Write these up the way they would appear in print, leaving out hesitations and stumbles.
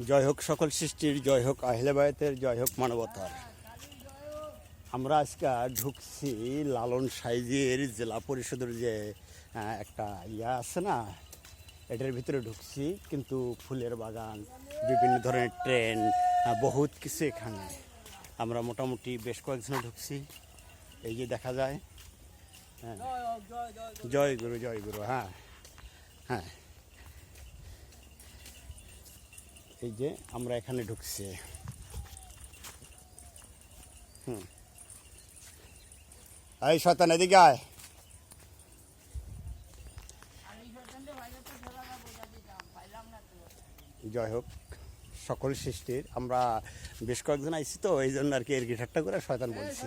জয় হোক সকল সৃষ্টির, জয় হোক আহলে বায়াতের, জয় হোক মানবতার। আমরা আজকে ঢুকছি লালন সাইজের জেলা পরিষদের যে একটা আছে না, এটার ভিতরে ঢুকছি। কিন্তু ফুলের বাগান, বিভিন্ন ধরনের ট্রেন, বহুত কিছু এখানে। আমরা মোটামুটি বেশ কয়েকজনে ঢুকছি। এই যে দেখা যায়, হ্যাঁ, জয় গুরু, জয় গুরু। হ্যাঁ হ্যাঁ, এই যে আমরা এখানে ঢুকছি। এই শয়তান এদিকে আয়। জয় হোক সকল সৃষ্টির। আমরা বেশ কয়েকজন আইছি তো, এই জন্য আর কি এর গিটারটা করে শয়তান বলছি।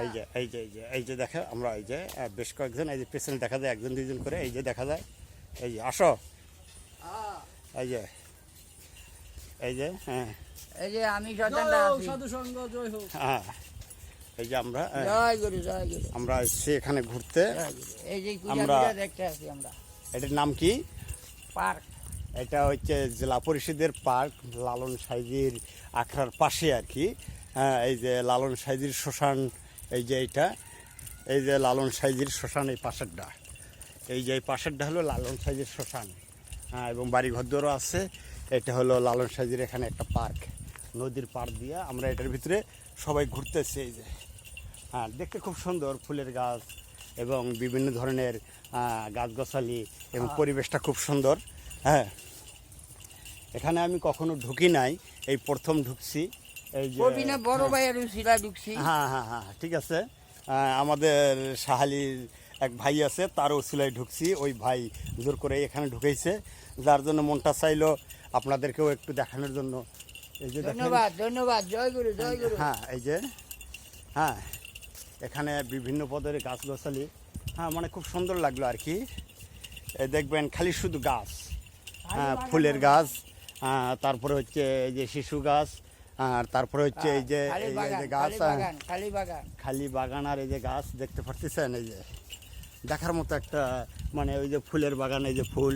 এই যে এই যে এই যে এই যে দেখা, আমরা এই যে বেশ কয়েকজন, এই যে পেছনে দেখা যায় একজন দুইজন করে, এই যে দেখা যায়। এই যে আসো, এই যে এই যে, হ্যাঁ এই যে আমি সাধু সঙ্গ, জয় হোক। হ্যাঁ, এই যে আমরা জয় গুরু, জয় গুরু। আমরা এসেছি এখানে ঘুরতে। এই যে আমরা দেখতে আছি আমরা। এটার নাম কি? পার্ক। এটা হচ্ছে জেলা পরিষদের পার্ক, লালন সাইজির আখড়ার পাশে আর কি। হ্যাঁ, এই যে লালন সাইজির শ্মশান, এই যে এইটা, এই যে লালন সাইজির শ্মশান, এই পাশেরটা, এই যে এই পাশেরটা হলো লালন সাইজির শ্মশান। হ্যাঁ, এবং বাড়িঘরদরও আছে। এটা হলো লালন সাইজির এখানে একটা পার্ক, নদীর পাড় দিয়ে আমরা এটার ভিতরে সবাই ঘুরতেছি। এই যে, হ্যাঁ, দেখতে খুব সুন্দর, ফুলের গাছ এবং বিভিন্ন ধরনের গাছগাছালি, এবং পরিবেশটা খুব সুন্দর। হ্যাঁ, এখানে আমি কখনো ঢুকি নাই, এই প্রথম ঢুকছি। এই যে বড় ভাইয়ের উসিলা ঢুকছি। হ্যাঁ হ্যাঁ হ্যাঁ, ঠিক আছে। আমাদের সাহালির এক ভাই আছে, তার উসিলায় ঢুকছি। ওই ভাই জোর করে এখানে ঢুকেছে, যার জন্য মনটা চাইলো আপনাদেরকেও একটু দেখানোর জন্য। এই যে ধন্যবাদ, ধন্যবাদ। জয় গুরু, জয় গুরু। হ্যাঁ, এই যে, হ্যাঁ, এখানে বিভিন্ন পদের গাছগাছালি। হ্যাঁ, মানে খুব সুন্দর লাগলো আর কি। দেখবেন খালি শুধু গাছ, ফুলের গাছ, তারপরে হচ্ছে এই যে শিশু গাছ, আর তারপরে হচ্ছে এই যে গাছ, খালি বাগান, আর এই যে গাছ দেখতে পাচ্ছেন। এই যে দেখার মতো একটা, মানে ওই যে ফুলের বাগান, এই যে ফুল,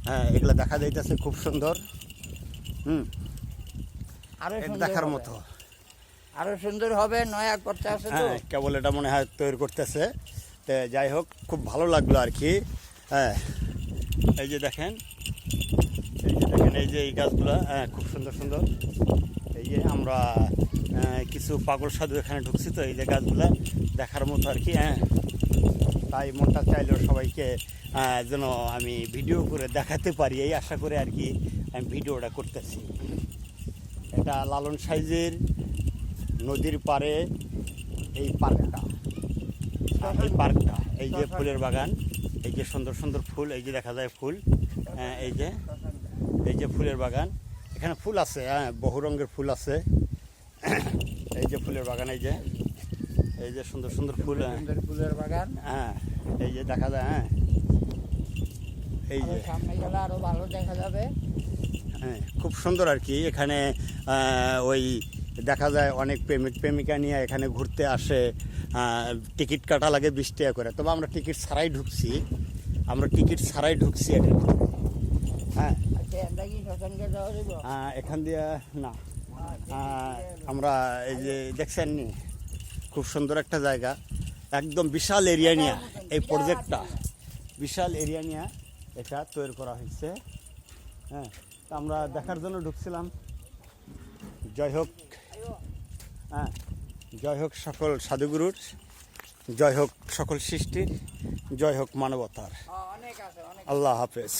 হ্যাঁ, এগুলো দেখা যাইতেছে খুব সুন্দর। আরো দেখার মতো, আরো সুন্দর হবে। নয়া করতে আছে তো, হ্যাঁ, কেবল এটা মনে হয় তৈরি করতেছে। তো যাই হোক, খুব ভালো লাগলো আর কি। হ্যাঁ, এই যে দেখেন, এই যে দেখেন, এই যে এই গাছগুলো, হ্যাঁ, খুব সুন্দর সুন্দর। এই যে আমরা কিছু পাগল সাধু এখানে ঢুকছি, তো এই যে গাছগুলো দেখার মতো আর কি। হ্যাঁ, তাই মনটা চাইলেও সবাইকে যেন আমি ভিডিও করে দেখাতে পারি, এই আশা করে আর কি আমি ভিডিওটা করতেছি। এটা লালন সাইজের নদীর পাড়ে এই পার্কটা, এই যে ফুলের বাগান, এই যে সুন্দর সুন্দর ফুল, এই যে দেখা যায় ফুল, এই যে এই যে ফুলের বাগান, এখানে ফুল আছে, হ্যাঁ, বহু রঙের ফুল আছে। এই যে ফুলের বাগান, এই যে সুন্দর সুন্দর ফুল, ফুলের বাগান, হ্যাঁ, এই যে দেখা যায়। হ্যাঁ, এই যে সামনে গেলে আরো ভালো দেখা যাবে। হ্যাঁ, খুব সুন্দর আর কি। এখানে ওই দেখা যায় অনেক প্রেমিক প্রেমিকা নিয়ে এখানে ঘুরতে আসে। টিকিট কাটা লাগে 20 টাকা করে, তবে আমরা টিকিট ছাড়াই ঢুকছি, এটার ভিতরে। হ্যাঁ, এখান দিয়ে না, আমরা এই যে দেখছেন নি, খুব সুন্দর একটা জায়গা, একদম বিশাল এরিয়া নিয়ে এই প্রজেক্টটা, বিশাল এরিয়া নিয়ে এটা তৈরি করা হয়েছে। হ্যাঁ, আমরা দেখার জন্য ঢুকছিলাম। জয় হোক, হ্যাঁ, জয় হোক সকল সাধুগুরুর, জয় হোক সকল সৃষ্টির, জয় হোক মানবতার। আল্লাহ হাফেজ।